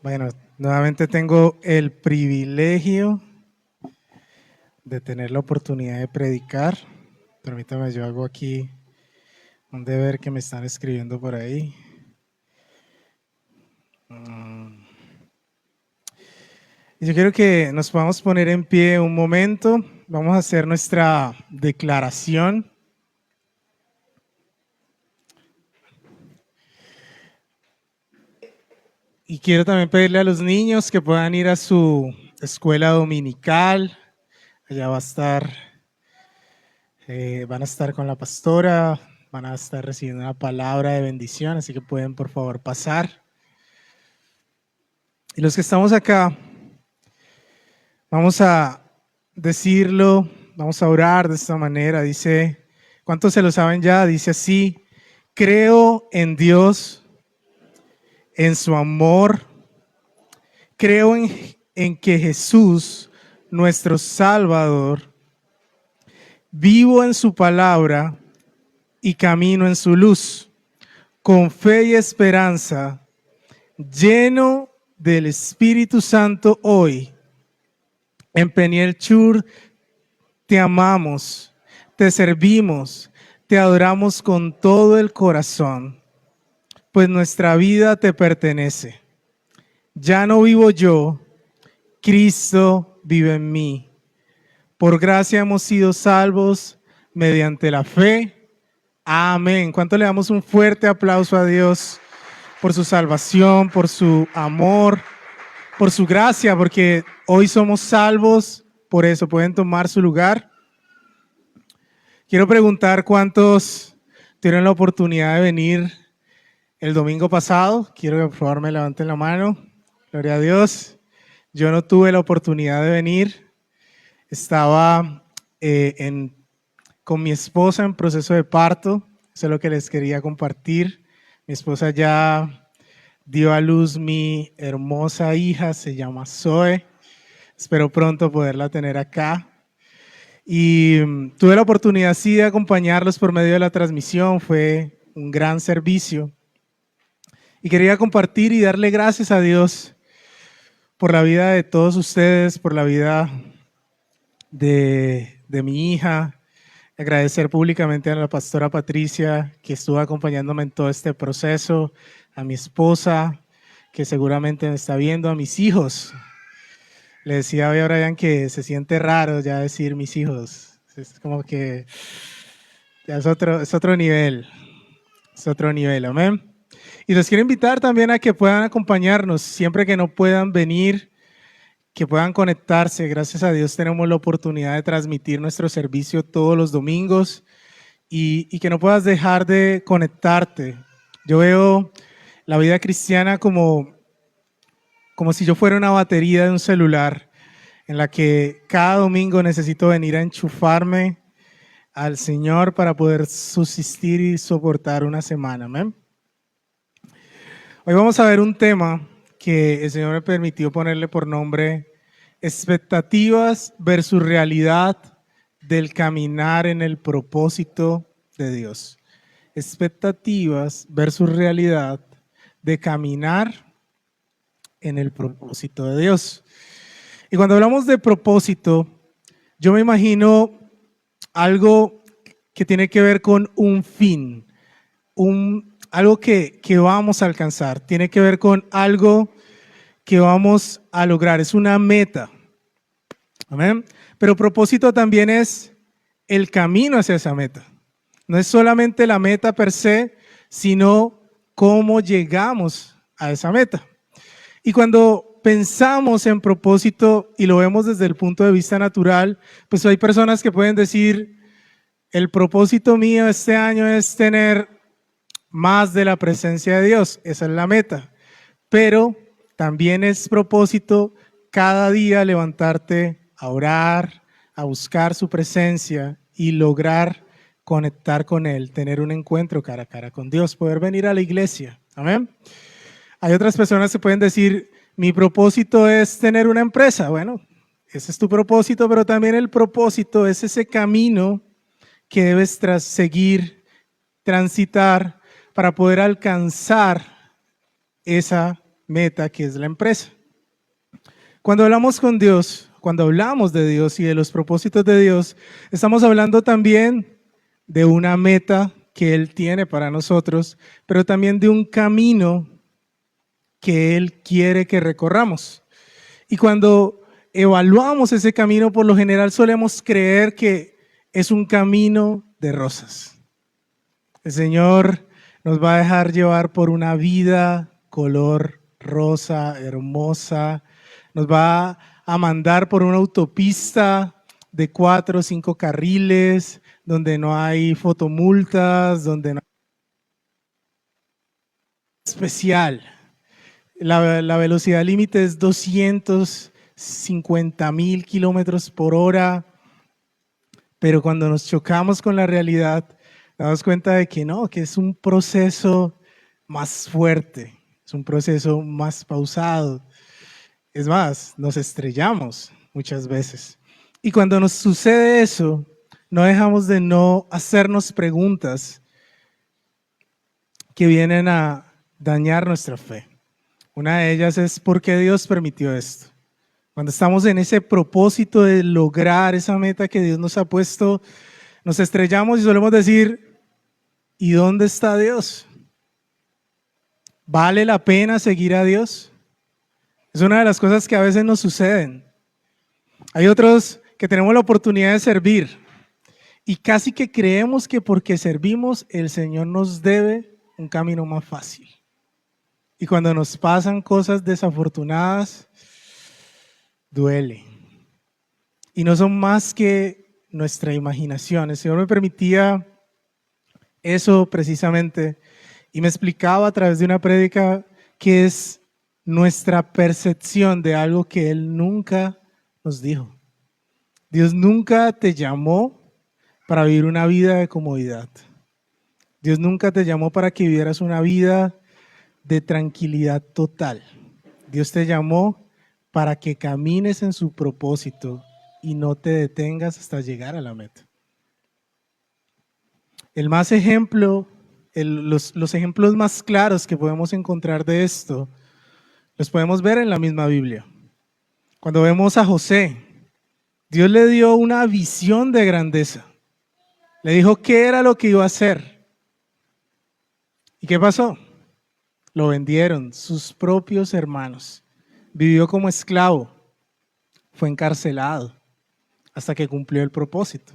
Bueno, nuevamente tengo el privilegio de tener la oportunidad de predicar. Permítame, yo hago aquí un deber que me están escribiendo por ahí. Y yo quiero que nos podamos poner en pie un momento. Vamos a hacer nuestra declaración. Y quiero también pedirle a los niños que puedan ir a su escuela dominical. Allá va a estar, van a estar con la pastora, van a estar recibiendo una palabra de bendición, así que pueden por favor pasar. Y los que estamos acá, vamos a decirlo, vamos a orar de esta manera. Dice, ¿cuántos se lo saben ya? Dice así: creo en Dios, en su amor, creo en que Jesús, nuestro Salvador, vivo en su palabra y camino en su luz, con fe y esperanza, lleno del Espíritu Santo hoy. En Peniel Chur te amamos, te servimos, te adoramos con todo el corazón, pues nuestra vida te pertenece. Ya no vivo yo, Cristo vive en mí. Por gracia hemos sido salvos mediante la fe. Amén. ¿Cuánto le damos un fuerte aplauso a Dios por su salvación, por su amor, por su gracia? Porque hoy somos salvos, por eso pueden tomar su lugar. Quiero preguntar cuántos tuvieron la oportunidad de venir el domingo pasado. Quiero que por favor me levanten la mano. Gloria a Dios. Yo no tuve la oportunidad de venir. Estaba con mi esposa en proceso de parto. Eso es lo que les quería compartir. Mi esposa ya dio a luz mi hermosa hija, se llama Zoe. Espero pronto poderla tener acá. Y tuve la oportunidad sí de acompañarlos por medio de la transmisión. Fue un gran servicio. Y quería compartir y darle gracias a Dios por la vida de todos ustedes, por la vida de mi hija. Agradecer públicamente a la pastora Patricia, que estuvo acompañándome en todo este proceso, a mi esposa, que seguramente me está viendo, a mis hijos. Le decía hoy a Brian que se siente raro ya decir mis hijos. Es como que ya es otro nivel. Es otro nivel, amén. Y los quiero invitar también a que puedan acompañarnos siempre que no puedan venir, que puedan conectarse. Gracias a Dios tenemos la oportunidad de transmitir nuestro servicio todos los domingos y que no puedas dejar de conectarte. Yo veo la vida cristiana como si yo fuera una batería de un celular en la que cada domingo necesito venir a enchufarme al Señor para poder subsistir y soportar una semana. ¿Amén? Hoy vamos a ver un tema que el Señor me permitió ponerle por nombre expectativas versus realidad del caminar en el propósito de Dios. Expectativas versus realidad de caminar en el propósito de Dios. Y cuando hablamos de propósito, yo me imagino algo que tiene que ver con un fin, algo que vamos a alcanzar, tiene que ver con algo que vamos a lograr, es una meta. Amén. Pero propósito también es el camino hacia esa meta. No es solamente la meta per se, sino cómo llegamos a esa meta. Y cuando pensamos en propósito y lo vemos desde el punto de vista natural, pues hay personas que pueden decir, el propósito mío este año es tener más de la presencia de Dios, esa es la meta. Pero también es propósito cada día levantarte a orar, a buscar su presencia y lograr conectar con Él, tener un encuentro cara a cara con Dios, poder venir a la iglesia. Amén. Hay otras personas que pueden decir, mi propósito es tener una empresa. Bueno, ese es tu propósito, pero también el propósito es ese camino que debes seguir, transitar para poder alcanzar esa meta que es la empresa. Cuando hablamos con Dios, cuando hablamos de Dios y de los propósitos de Dios, estamos hablando también de una meta que Él tiene para nosotros, pero también de un camino que Él quiere que recorramos. Y cuando evaluamos ese camino, por lo general solemos creer que es un camino de rosas. El Señor nos va a dejar llevar por una vida color rosa, hermosa. Nos va a mandar por una autopista de 4 o 5 carriles, donde no hay fotomultas, donde no hay especial. La velocidad límite es 250.000 kilómetros por hora, pero cuando nos chocamos con la realidad, nos damos cuenta de que no, que es un proceso más fuerte, es un proceso más pausado. Es más, nos estrellamos muchas veces. Y cuando nos sucede eso, no dejamos de no hacernos preguntas que vienen a dañar nuestra fe. Una de ellas es ¿por qué Dios permitió esto? Cuando estamos en ese propósito de lograr esa meta que Dios nos ha puesto, nos estrellamos y solemos decir, ¿y dónde está Dios? ¿Vale la pena seguir a Dios? Es una de las cosas que a veces nos suceden. Hay otros que tenemos la oportunidad de servir y casi que creemos que porque servimos el Señor nos debe un camino más fácil. Y cuando nos pasan cosas desafortunadas, duele. Y no son más que nuestra imaginación. El Señor me permitía eso precisamente y me explicaba a través de una prédica que es nuestra percepción de algo que Él nunca nos dijo. Dios nunca te llamó para vivir una vida de comodidad. Dios nunca te llamó para que vivieras una vida de tranquilidad total. Dios te llamó para que camines en su propósito y no te detengas hasta llegar a la meta. Los ejemplos más claros que podemos encontrar de esto, los podemos ver en la misma Biblia. Cuando vemos a José, Dios le dio una visión de grandeza. Le dijo qué era lo que iba a hacer. ¿Y qué pasó? Lo vendieron sus propios hermanos. Vivió como esclavo. Fue encarcelado hasta que cumplió el propósito.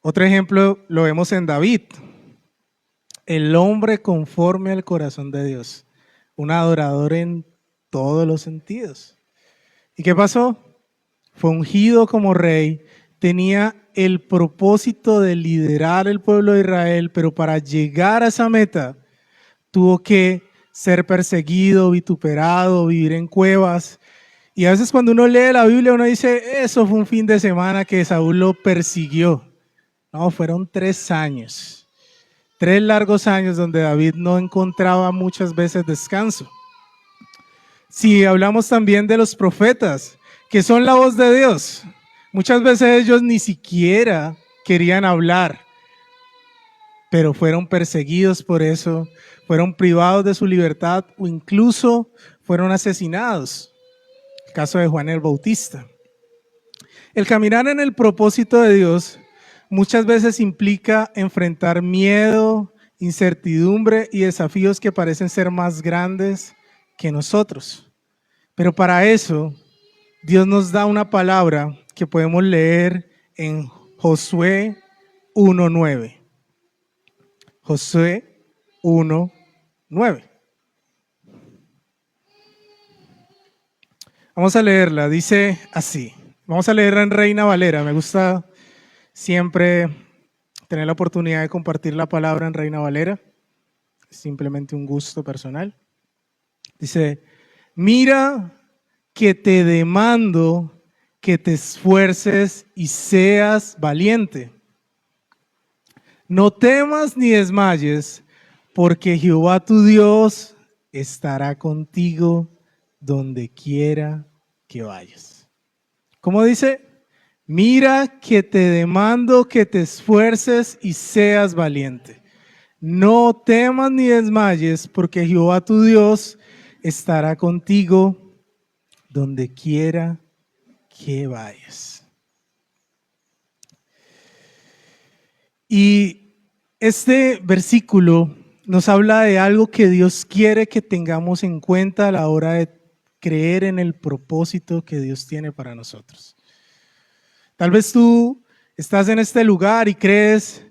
Otro ejemplo lo vemos en David. El hombre conforme al corazón de Dios. Un adorador en todos los sentidos. ¿Y qué pasó? Fue ungido como rey. Tenía el propósito de liderar el pueblo de Israel, pero para llegar a esa meta tuvo que ser perseguido, vituperado, vivir en cuevas. Y a veces cuando uno lee la Biblia uno dice, eso fue un fin de semana que Saúl lo persiguió. No, fueron 3 años. 3 largos años donde David no encontraba muchas veces descanso. Si hablamos también de los profetas, que son la voz de Dios, muchas veces ellos ni siquiera querían hablar, pero fueron perseguidos por eso, fueron privados de su libertad o incluso fueron asesinados. El caso de Juan el Bautista. El caminar en el propósito de Dios muchas veces implica enfrentar miedo, incertidumbre y desafíos que parecen ser más grandes que nosotros. Pero para eso, Dios nos da una palabra que podemos leer en Josué 1:9. Josué 1:9. Vamos a leerla, dice así. Vamos a leerla en Reina Valera. Me gusta siempre tener la oportunidad de compartir la palabra en Reina Valera. Es simplemente un gusto personal. Dice, mira que te demando que te esfuerces y seas valiente. No temas ni desmayes, porque Jehová tu Dios estará contigo donde quiera que vayas. ¿Cómo dice? Mira que te demando que te esfuerces y seas valiente. No temas ni desmayes, porque Jehová tu Dios estará contigo donde quiera que vayas. Y este versículo nos habla de algo que Dios quiere que tengamos en cuenta a la hora de creer en el propósito que Dios tiene para nosotros. Tal vez tú estás en este lugar y crees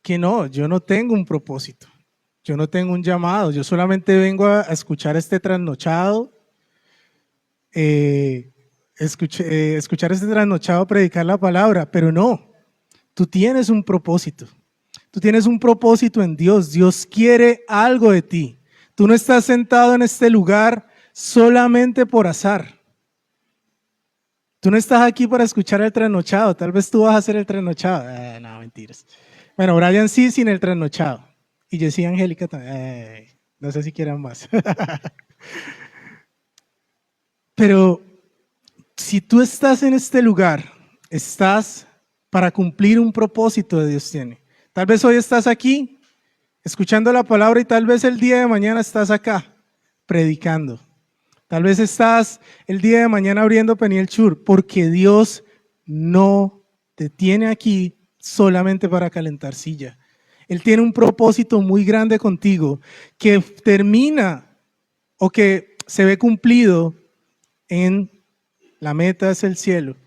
que no, yo no tengo un propósito, yo no tengo un llamado, yo solamente vengo a escuchar este trasnochado, escuchar este trasnochado predicar la palabra, pero no, tú tienes un propósito. Tú tienes un propósito en Dios. Dios quiere algo de ti. Tú no estás sentado en este lugar solamente por azar. Tú no estás aquí para escuchar el trasnochado. Tal vez tú vas a hacer el trasnochado. No, mentiras. Bueno, Brian sí sin el trasnochado. Y Jessy y Angélica también. No sé si quieran más. Pero si tú estás en este lugar, estás para cumplir un propósito que Dios tiene. Tal vez hoy estás aquí escuchando la palabra y tal vez el día de mañana estás acá predicando. Tal vez estás el día de mañana abriendo Peniel Chur, porque Dios no te tiene aquí solamente para calentar silla. Él tiene un propósito muy grande contigo que termina o que se ve cumplido en la meta es el cielo,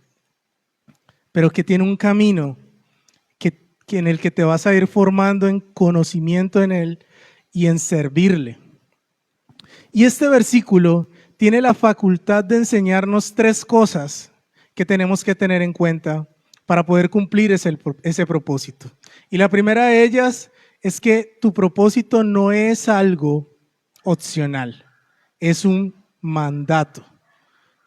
pero que tiene un camino en el que te vas a ir formando en conocimiento en Él y en servirle. Y este versículo tiene la facultad de enseñarnos tres cosas que tenemos que tener en cuenta para poder cumplir ese propósito. Y la primera de ellas es que tu propósito no es algo opcional, es un mandato.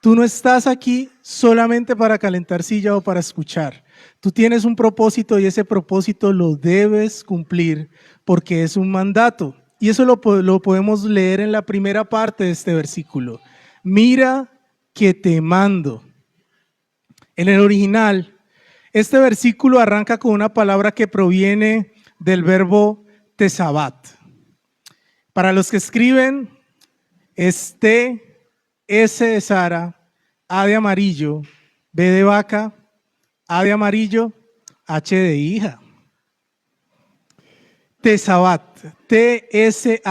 Tú no estás aquí solamente para calentar silla o para escuchar. Tú tienes un propósito y ese propósito lo debes cumplir porque es un mandato. Y eso lo podemos leer en la primera parte de este versículo. Mira que te mando. En el original, este versículo arranca con una palabra que proviene del verbo tesabat. Para los que escriben, es S de Sara, A de amarillo, B de vaca, A de amarillo, H de hija. Tesabat, T-S-A-B-A-H,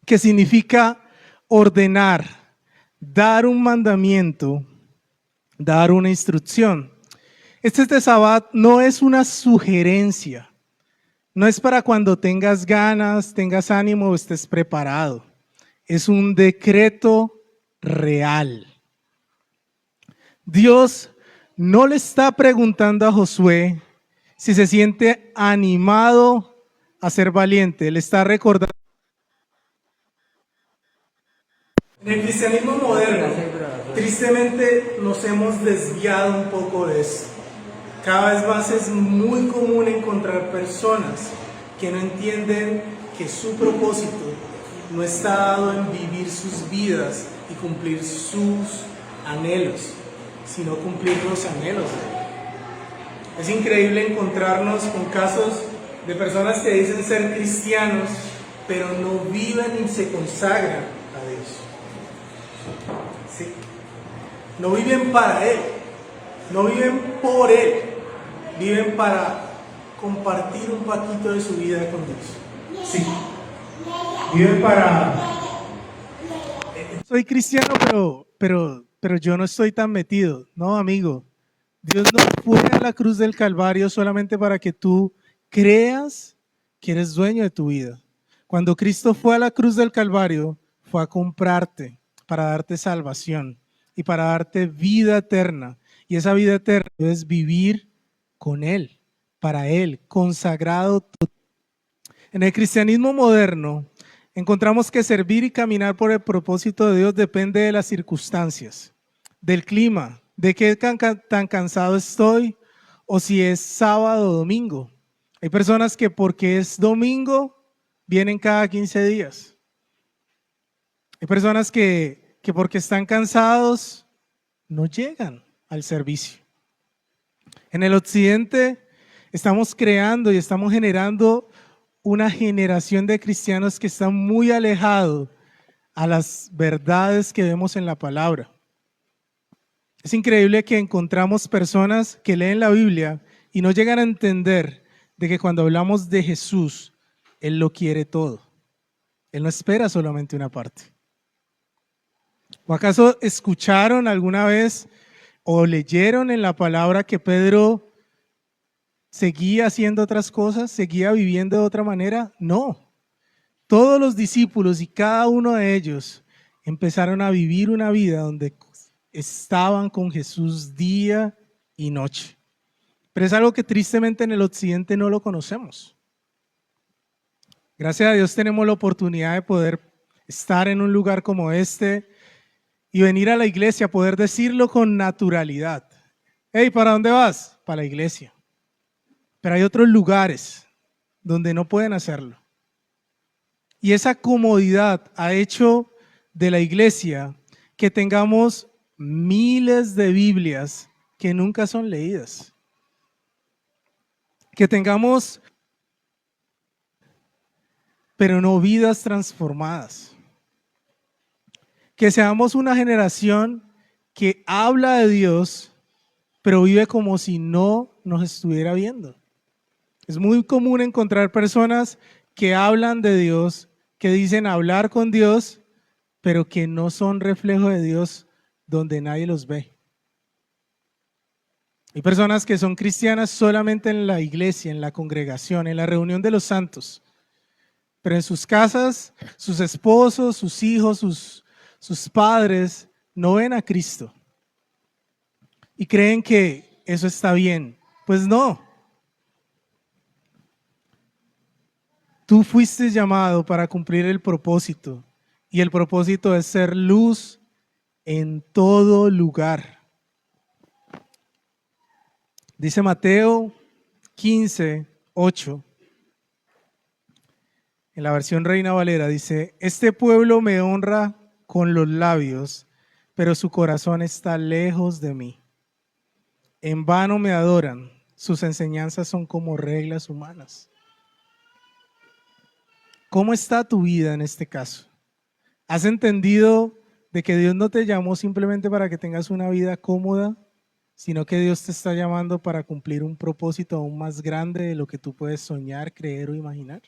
que significa ordenar, dar un mandamiento, dar una instrucción. Este tesabat no es una sugerencia, no es para cuando tengas ganas, tengas ánimo o estés preparado. Es un decreto real. Dios no le está preguntando a Josué si se siente animado a ser valiente. Le está recordando. En el cristianismo moderno, tristemente nos hemos desviado un poco de eso. Cada vez más es muy común encontrar personas que no entienden que su propósito no está dado en vivir sus vidas y cumplir sus anhelos, sino cumplir los anhelos de Él. Es increíble encontrarnos con casos de personas que dicen ser cristianos, pero no viven ni se consagran a Dios. ¿Sí? No viven para Él, no viven por Él, viven para compartir un poquito de su vida con Dios. Sí. Viven para... Soy cristiano, pero yo no estoy tan metido. No, amigo. Dios no fue a la cruz del Calvario solamente para que tú creas que eres dueño de tu vida. Cuando Cristo fue a la cruz del Calvario, fue a comprarte para darte salvación y para darte vida eterna. Y esa vida eterna es vivir con Él, para Él, consagrado. En el cristianismo moderno, encontramos que servir y caminar por el propósito de Dios depende de las circunstancias, del clima, de qué tan cansado estoy o si es sábado o domingo. Hay personas que porque es domingo vienen cada 15 días. Hay personas que porque están cansados no llegan al servicio. En el occidente estamos creando y estamos generando una generación de cristianos que están muy alejados a las verdades que vemos en la palabra. Es increíble que encontramos personas que leen la Biblia y no llegan a entender de que cuando hablamos de Jesús, Él lo quiere todo. Él no espera solamente una parte. ¿O acaso escucharon alguna vez o leyeron en la palabra que Pedro seguía haciendo otras cosas, seguía viviendo de otra manera? No. Todos los discípulos y cada uno de ellos empezaron a vivir una vida donde estaban con Jesús día y noche. Pero es algo que tristemente en el occidente no lo conocemos. Gracias a Dios tenemos la oportunidad de poder estar en un lugar como este y venir a la iglesia, poder decirlo con naturalidad. Hey, ¿para dónde vas? Para la iglesia. Pero hay otros lugares donde no pueden hacerlo. Y esa comodidad ha hecho de la iglesia que tengamos miles de Biblias que nunca son leídas. Que tengamos, pero no vidas transformadas. Que seamos una generación que habla de Dios, pero vive como si no nos estuviera viendo. Es muy común encontrar personas que hablan de Dios, que dicen hablar con Dios, pero que no son reflejo de Dios donde nadie los ve. Hay personas que son cristianas solamente en la iglesia, en la congregación, en la reunión de los santos, pero en sus casas, sus esposos, sus hijos, sus padres no ven a Cristo y creen que eso está bien. Pues no. Tú fuiste llamado para cumplir el propósito, y el propósito es ser luz en todo lugar. Dice Mateo 15:8, en la versión Reina Valera, dice: este pueblo me honra con los labios, pero su corazón está lejos de mí. En vano me adoran, sus enseñanzas son como reglas humanas. ¿Cómo está tu vida en este caso? ¿Has entendido de que Dios no te llamó simplemente para que tengas una vida cómoda, sino que Dios te está llamando para cumplir un propósito aún más grande de lo que tú puedes soñar, creer o imaginar?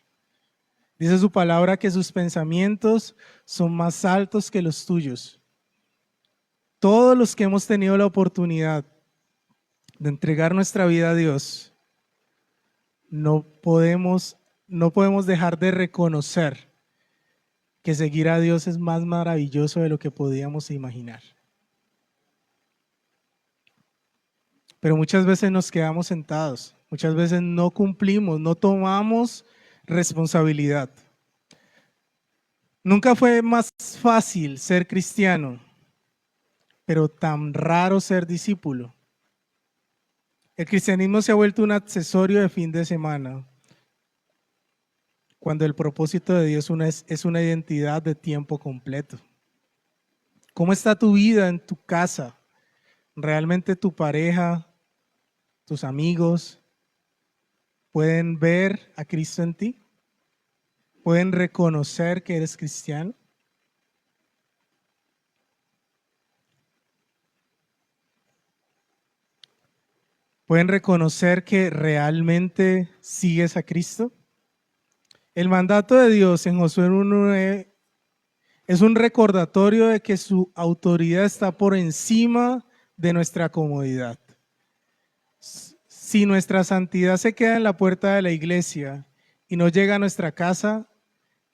Dice su palabra que sus pensamientos son más altos que los tuyos. Todos los que hemos tenido la oportunidad de entregar nuestra vida a Dios, no podemos dejar de reconocer que seguir a Dios es más maravilloso de lo que podíamos imaginar. Pero muchas veces nos quedamos sentados, muchas veces no cumplimos, no tomamos responsabilidad. Nunca fue más fácil ser cristiano, pero tan raro ser discípulo. El cristianismo se ha vuelto un accesorio de fin de semana, cuando el propósito de Dios es una identidad de tiempo completo. ¿Cómo está tu vida en tu casa? ¿Realmente tu pareja, tus amigos pueden ver a Cristo en ti? ¿Pueden reconocer que eres cristiano? ¿Pueden reconocer que realmente sigues a Cristo? El mandato de Dios en Josué 1:9 es un recordatorio de que su autoridad está por encima de nuestra comodidad. Si nuestra santidad se queda en la puerta de la iglesia y no llega a nuestra casa,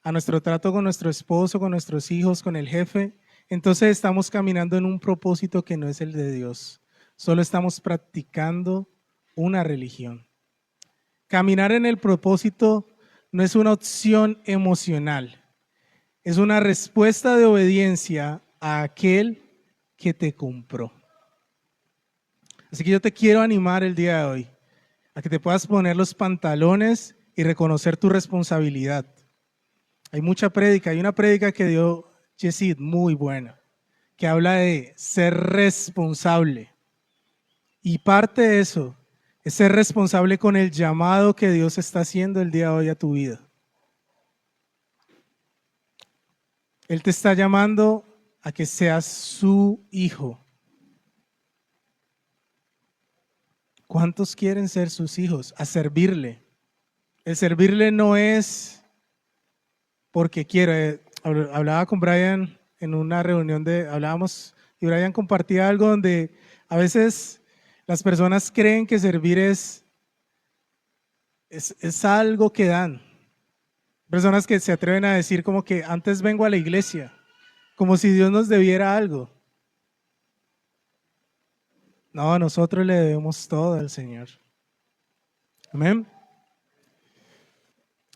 a nuestro trato con nuestro esposo, con nuestros hijos, con el jefe, entonces estamos caminando en un propósito que no es el de Dios. Solo estamos practicando una religión. Caminar en el propósito no es una opción emocional, es una respuesta de obediencia a aquel que te compró. Así que yo te quiero animar el día de hoy a que te puedas poner los pantalones y reconocer tu responsabilidad. Hay mucha prédica, hay una prédica que dio Yesid muy buena, que habla de ser responsable. Y parte de eso es ser responsable con el llamado que Dios está haciendo el día de hoy a tu vida. Él te está llamando a que seas su hijo. ¿Cuántos quieren ser sus hijos? A servirle. El servirle no es porque quiero. Hablaba con Brian en una reunión hablábamos y Brian compartía algo donde a veces las personas creen que servir es algo que dan. Personas que se atreven a decir como que antes vengo a la iglesia, como si Dios nos debiera algo. No, nosotros le debemos todo al Señor. Amén.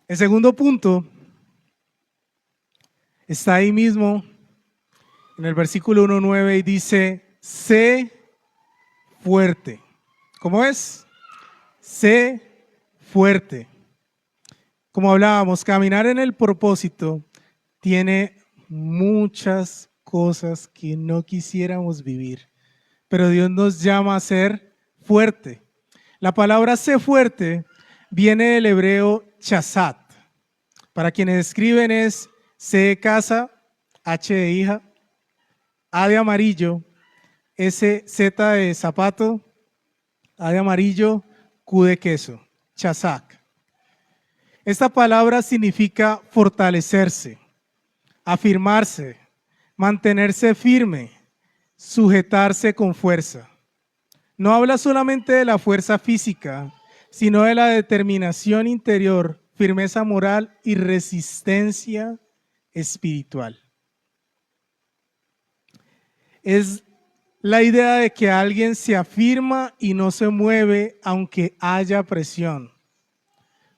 El segundo punto está ahí mismo en el versículo 1:9 y dice, sé fuerte. ¿Cómo es? Sé fuerte. Como hablábamos, caminar en el propósito tiene muchas cosas que no quisiéramos vivir, pero Dios nos llama a ser fuerte. La palabra sé fuerte viene del hebreo chazat. Para quienes escriben es C de casa, H de hija, A de amarillo, S, Z de zapato, A de amarillo, Q de queso, chazak. Esta palabra significa fortalecerse, afirmarse, mantenerse firme, sujetarse con fuerza. No habla solamente de la fuerza física, sino de la determinación interior, firmeza moral y resistencia espiritual. Es la idea de que alguien se afirma y no se mueve aunque haya presión.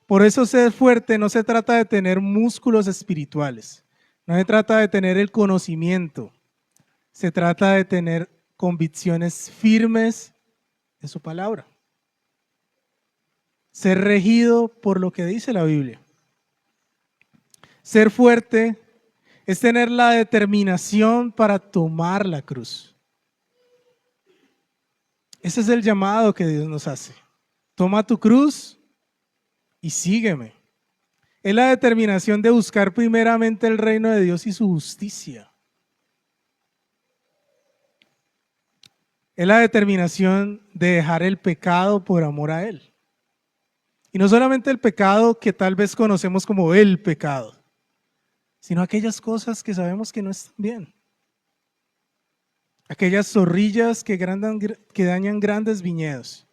Por eso ser fuerte no se trata de tener músculos espirituales, no se trata de tener el conocimiento, se trata de tener convicciones firmes de su palabra. Ser regido por lo que dice la Biblia. Ser fuerte es tener la determinación para tomar la cruz. Ese es el llamado que Dios nos hace. Toma tu cruz y sígueme. Es la determinación de buscar primeramente el reino de Dios y su justicia. Es la determinación de dejar el pecado por amor a Él. Y no solamente el pecado que tal vez conocemos como el pecado, sino aquellas cosas que sabemos que no están bien. Aquellas zorrillas que dañan grandes viñedos.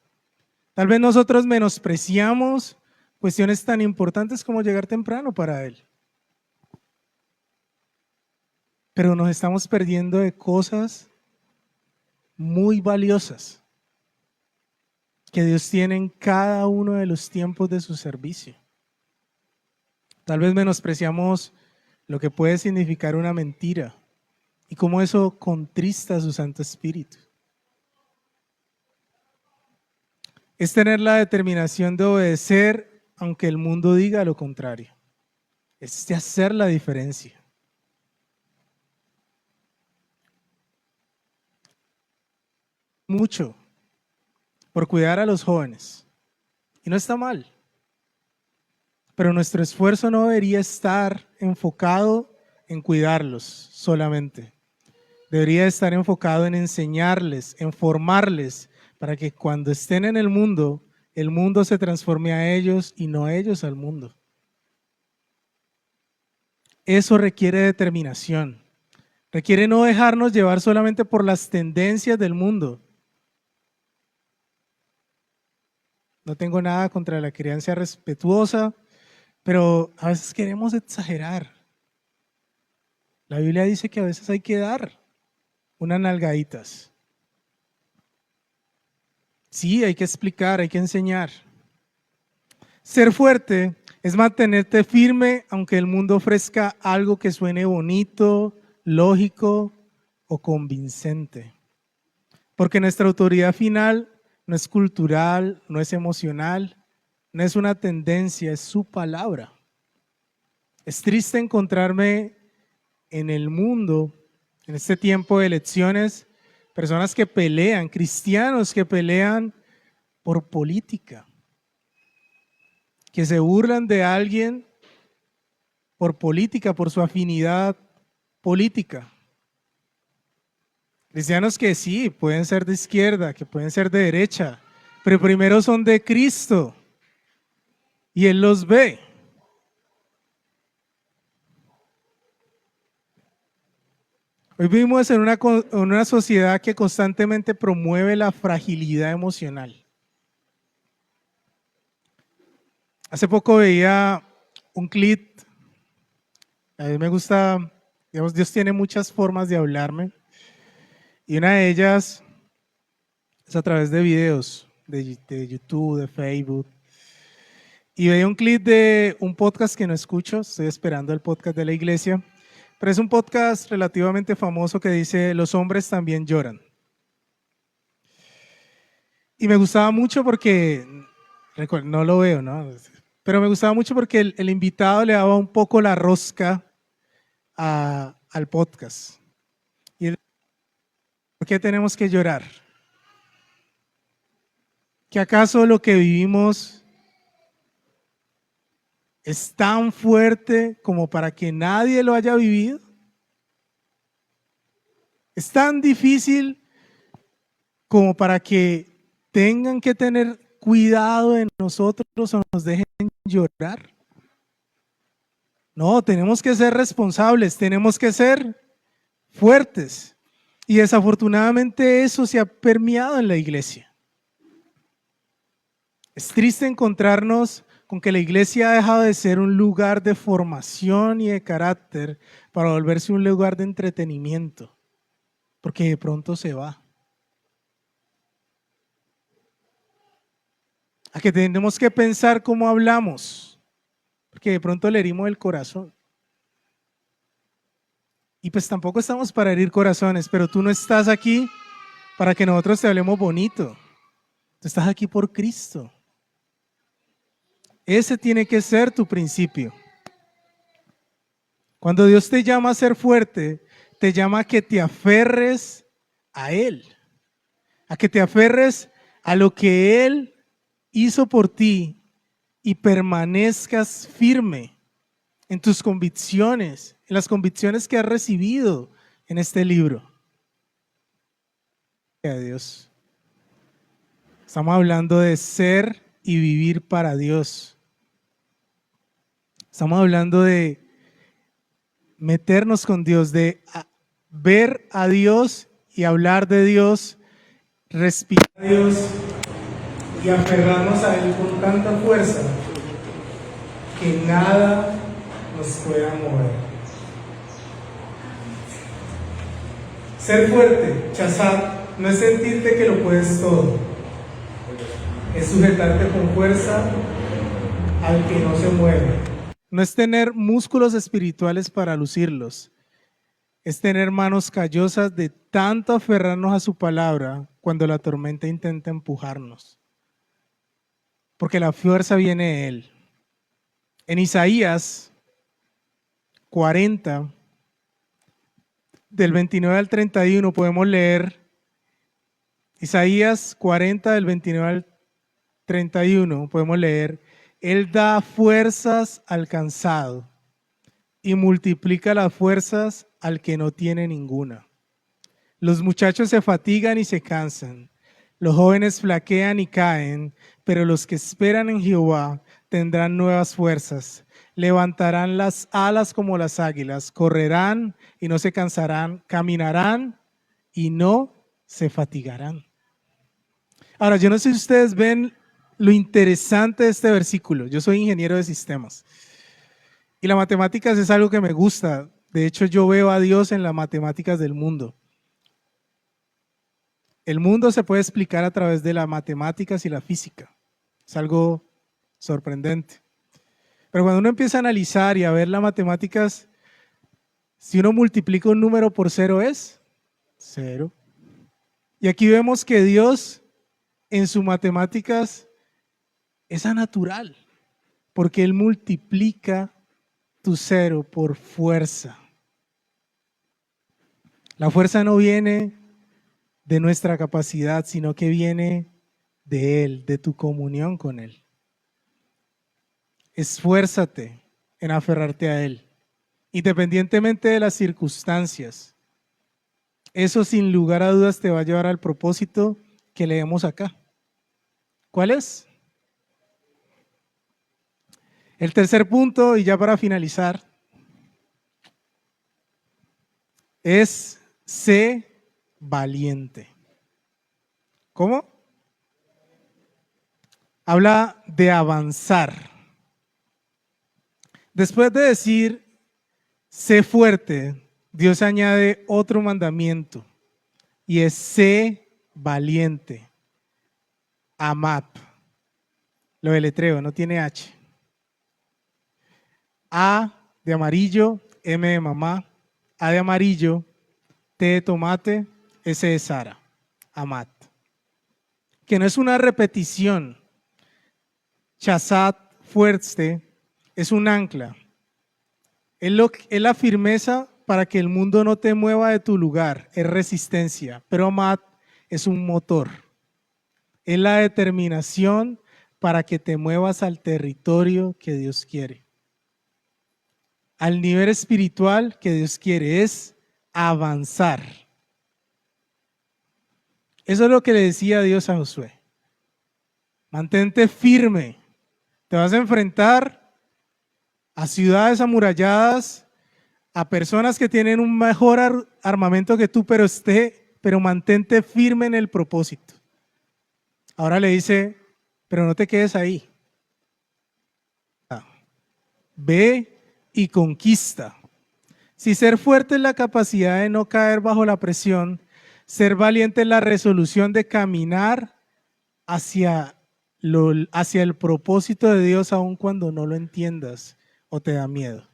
Tal vez nosotros menospreciamos cuestiones tan importantes como llegar temprano para Él. Pero nos estamos perdiendo de cosas muy valiosas que Dios tiene en cada uno de los tiempos de su servicio. Tal vez menospreciamos lo que puede significar una mentira y cómo eso contrista a su Santo Espíritu. Es tener la determinación de obedecer aunque el mundo diga lo contrario. Es de hacer la diferencia. Mucho por cuidar a los jóvenes. Y no está mal. Pero nuestro esfuerzo no debería estar enfocado en cuidarlos solamente. Debería estar enfocado en enseñarles, en formarles, para que cuando estén en el mundo se transforme a ellos y no ellos al mundo. Eso requiere determinación. Requiere no dejarnos llevar solamente por las tendencias del mundo. No tengo nada contra la crianza respetuosa, pero a veces queremos exagerar. La Biblia dice que a veces hay que dar unas nalgaditas. Sí, hay que explicar, hay que enseñar. Ser fuerte es mantenerte firme aunque el mundo ofrezca algo que suene bonito, lógico o convincente. Porque nuestra autoridad final no es cultural, no es emocional, no es una tendencia, es su palabra. Es triste encontrarme en el mundo, en este tiempo de elecciones, personas que pelean, cristianos que pelean por política, que se burlan de alguien por política, por su afinidad política. Cristianos que sí, pueden ser de izquierda, que pueden ser de derecha, pero primero son de Cristo y Él los ve. Hoy vivimos en una sociedad que constantemente promueve la fragilidad emocional. Hace poco veía un clip, a mí me gusta, digamos, Dios tiene muchas formas de hablarme, y una de ellas es a través de videos de YouTube, de Facebook. Y veía un clip de un podcast que no escucho, estoy esperando el podcast de la iglesia, pero es un podcast relativamente famoso que dice: los hombres también lloran. Y me gustaba mucho porque, no lo veo, ¿no? Pero me gustaba mucho porque el invitado le daba un poco la rosca al podcast. ¿Y por qué tenemos que llorar? ¿Que acaso lo que vivimos es tan fuerte como para que nadie lo haya vivido? ¿Es tan difícil como para que tengan que tener cuidado de nosotros o nos dejen llorar? No, tenemos que ser responsables, tenemos que ser fuertes. Y desafortunadamente eso se ha permeado en la iglesia. Es triste encontrarnos con que la iglesia ha dejado de ser un lugar de formación y de carácter para volverse un lugar de entretenimiento, porque de pronto se va. A que tenemos que pensar cómo hablamos, porque de pronto le herimos el corazón. Y pues tampoco estamos para herir corazones, pero tú no estás aquí para que nosotros te hablemos bonito. Tú estás aquí por Cristo. Ese tiene que ser tu principio. Cuando Dios te llama a ser fuerte, te llama a que te aferres a Él, a que te aferres a lo que Él hizo por ti y permanezcas firme en tus convicciones, en las convicciones que has recibido en este libro. Dios. Estamos hablando de ser y vivir para Dios. Estamos hablando de meternos con Dios, de ver a Dios y hablar de Dios, respirar a Dios y aferrarnos a Él con tanta fuerza que nada nos pueda mover. Ser fuerte, chazat, no es sentirte que lo puedes todo, es sujetarte con fuerza al que no se mueve. No es tener músculos espirituales para lucirlos, es tener manos callosas de tanto aferrarnos a su palabra cuando la tormenta intenta empujarnos. Porque la fuerza viene de Él. En Isaías 40, del 29 al 31, podemos leer, Isaías 40, del 29 al 31, podemos leer: Él da fuerzas al cansado y multiplica las fuerzas al que no tiene ninguna. Los muchachos se fatigan y se cansan, los jóvenes flaquean y caen, pero los que esperan en Jehová tendrán nuevas fuerzas, levantarán las alas como las águilas, correrán y no se cansarán, caminarán y no se fatigarán. Ahora, yo no sé si ustedes ven lo interesante de este versículo. Yo soy ingeniero de sistemas y las matemáticas es algo que me gusta. De hecho, yo veo a Dios en las matemáticas del mundo. El mundo se puede explicar a través de las matemáticas y la física. Es algo sorprendente. Pero cuando uno empieza a analizar y a ver las matemáticas, si uno multiplica un número por cero es cero. Y aquí vemos que Dios en sus matemáticas es anatural, porque Él multiplica tu cero por fuerza. La fuerza no viene de nuestra capacidad, sino que viene de Él, de tu comunión con Él. Esfuérzate en aferrarte a Él independientemente de las circunstancias. Eso sin lugar a dudas te va a llevar al propósito que leemos acá. ¿Cuál es? El tercer punto, y ya para finalizar, es sé valiente. ¿Cómo? Habla de avanzar. Después de decir sé fuerte, Dios añade otro mandamiento y es sé valiente. Amad. Lo deletreo, no tiene H. A de amarillo, M de mamá, A de amarillo, T de tomate, S de Sara. Amad. Que no es una repetición. Chazat, fuerte, es un ancla. Es la firmeza para que el mundo no te mueva de tu lugar, es resistencia. Pero amad es un motor. Es la determinación para que te muevas al territorio que Dios quiere. Al nivel espiritual que Dios quiere, es avanzar. Eso es lo que le decía Dios a Josué. Mantente firme. Te vas a enfrentar a ciudades amuralladas, a personas que tienen un mejor armamento que tú, pero mantente firme en el propósito. Ahora le dice, pero no te quedes ahí. Ve y conquista. Si ser fuerte es la capacidad de no caer bajo la presión, ser valiente es la resolución de caminar hacia el propósito de Dios aun cuando no lo entiendas o te da miedo.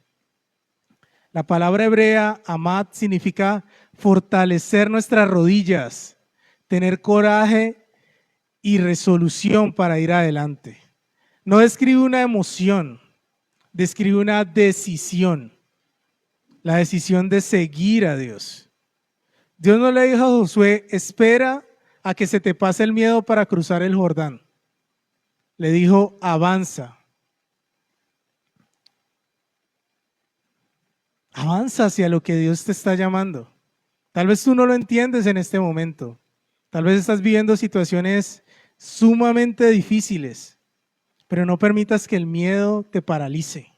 La palabra hebrea, amad, significa fortalecer nuestras rodillas, tener coraje y resolución para ir adelante. No describe una emoción, describe una decisión. La decisión de seguir a Dios. Dios no le dijo a Josué, espera a que se te pase el miedo para cruzar el Jordán. Le dijo, avanza. Avanza hacia lo que Dios te está llamando. Tal vez tú no lo entiendes en este momento. Tal vez estás viviendo situaciones sumamente difíciles, pero no permitas que el miedo te paralice.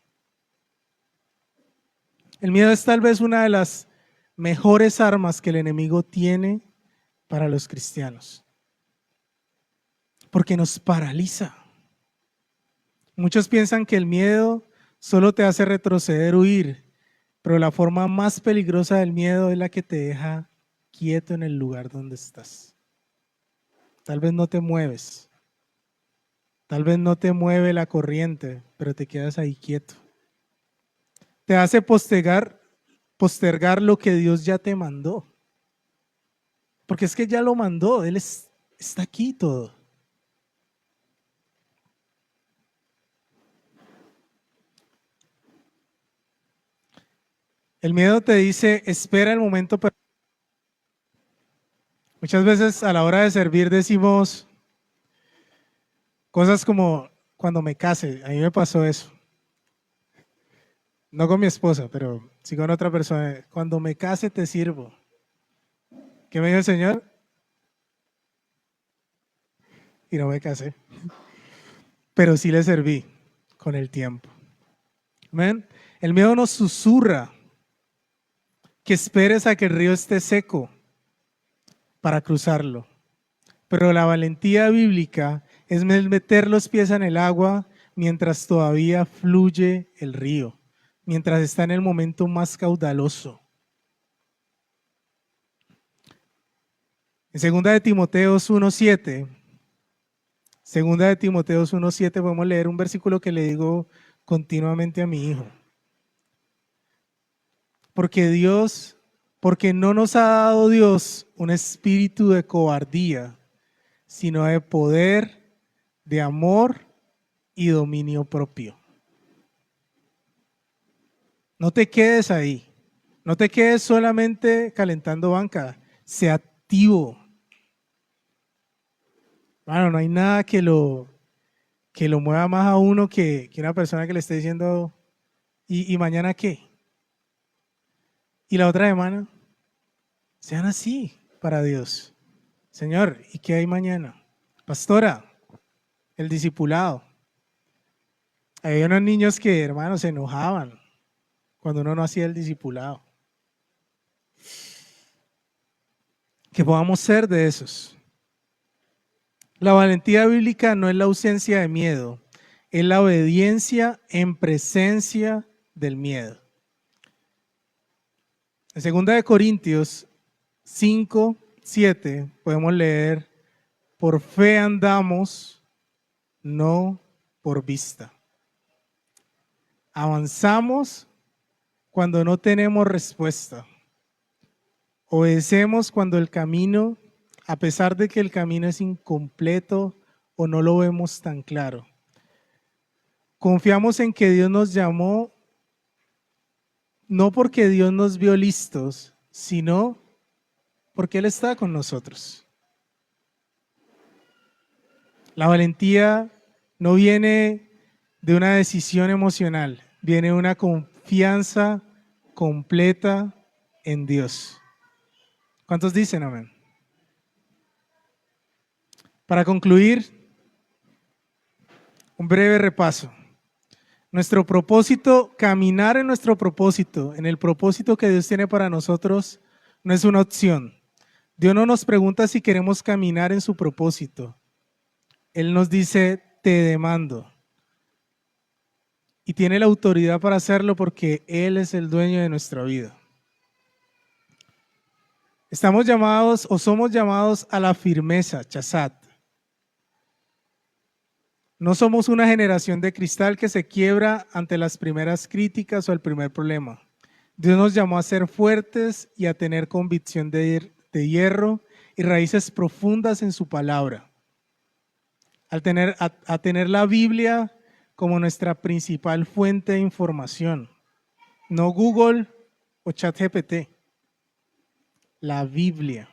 El miedo es tal vez una de las mejores armas que el enemigo tiene para los cristianos, porque nos paraliza. Muchos piensan que el miedo solo te hace retroceder, huir, pero la forma más peligrosa del miedo es la que te deja quieto en el lugar donde estás. Tal vez no te mueves, tal vez no te mueve la corriente, pero te quedas ahí quieto. Te hace postergar lo que Dios ya te mandó. Porque es que ya lo mandó, Él está aquí todo. El miedo te dice, espera el momento perfecto. Muchas veces a la hora de servir decimos cosas como cuando me case. A mí me pasó eso. No con mi esposa, pero sí con otra persona. Cuando me case te sirvo. ¿Qué me dijo el Señor? Y no me casé. Pero sí le serví con el tiempo. ¿Amén? El miedo nos susurra que esperes a que el río esté seco para cruzarlo. Pero la valentía bíblica es meter los pies en el agua mientras todavía fluye el río, mientras está en el momento más caudaloso. En 2 de Timoteos 1:7, 2 de Timoteos 1:7 podemos leer un versículo que le digo continuamente a mi hijo. Porque no nos ha dado Dios un espíritu de cobardía, sino de poder, de amor y dominio propio. No te quedes ahí. No te quedes solamente calentando banca. Sé activo. Bueno, no hay nada que lo mueva más a uno que una persona que le esté diciendo, ¿y mañana qué? Y la otra semana, sean así para Dios. Señor, ¿y qué hay mañana? Pastora, el discipulado. Había unos niños que, hermanos, se enojaban cuando uno no hacía el discipulado. Que podamos ser de esos. La valentía bíblica no es la ausencia de miedo, es la obediencia en presencia del miedo. En 2 Corintios 5, 7 podemos leer: por fe andamos, no por vista. Avanzamos cuando no tenemos respuesta. Obedecemos cuando el camino, a pesar de que el camino es incompleto o no lo vemos tan claro. Confiamos en que Dios nos llamó no porque Dios nos vio listos, sino porque Él está con nosotros. La valentía no viene de una decisión emocional, viene de una confianza completa en Dios. ¿Cuántos dicen amén? Para concluir, un breve repaso. Nuestro propósito, caminar en nuestro propósito, en el propósito que Dios tiene para nosotros, no es una opción. Dios no nos pregunta si queremos caminar en su propósito. Él nos dice, te demando. Y tiene la autoridad para hacerlo porque Él es el dueño de nuestra vida. Estamos llamados o somos llamados a la firmeza, chasat. No somos una generación de cristal que se quiebra ante las primeras críticas o el primer problema. Dios nos llamó a ser fuertes y a tener convicción de hierro y raíces profundas en su palabra. A tener la Biblia como nuestra principal fuente de información. No Google o ChatGPT. La Biblia.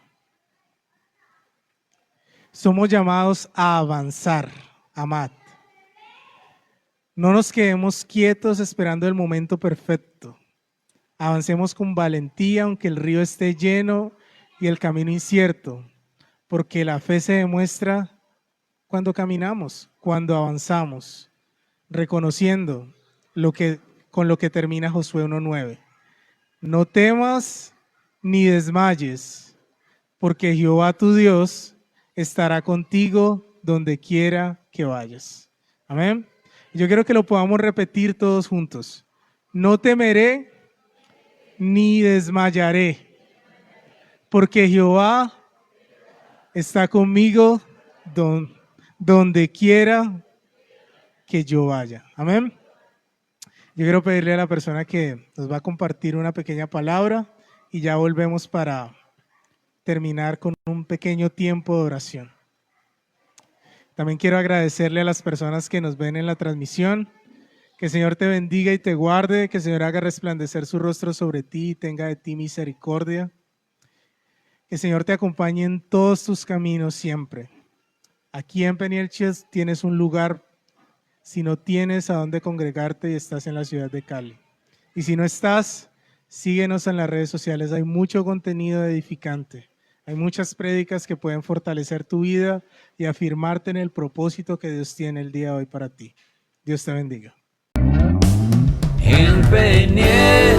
Somos llamados a avanzar, amad. No nos quedemos quietos esperando el momento perfecto. Avancemos con valentía aunque el río esté lleno y el camino incierto, porque la fe se demuestra cuando caminamos, cuando avanzamos, reconociendo con lo que termina Josué 1:9. No temas ni desmayes, porque Jehová tu Dios estará contigo donde quiera que vayas. Amén. Yo quiero que lo podamos repetir todos juntos. No temeré ni desmayaré, porque Jehová está conmigo donde quiera que yo vaya. Amén. Yo quiero pedirle a la persona que nos va a compartir una pequeña palabra y ya volvemos para terminar con un pequeño tiempo de oración. También quiero agradecerle a las personas que nos ven en la transmisión. Que el Señor te bendiga y te guarde, que el Señor haga resplandecer su rostro sobre ti y tenga de ti misericordia. Que el Señor te acompañe en todos tus caminos siempre. Aquí en Peniel Church tienes un lugar si no tienes a dónde congregarte y estás en la ciudad de Cali. Y si no estás, síguenos en las redes sociales. Hay mucho contenido edificante. Hay muchas prédicas que pueden fortalecer tu vida y afirmarte en el propósito que Dios tiene el día de hoy para ti. Dios te bendiga. En Peniel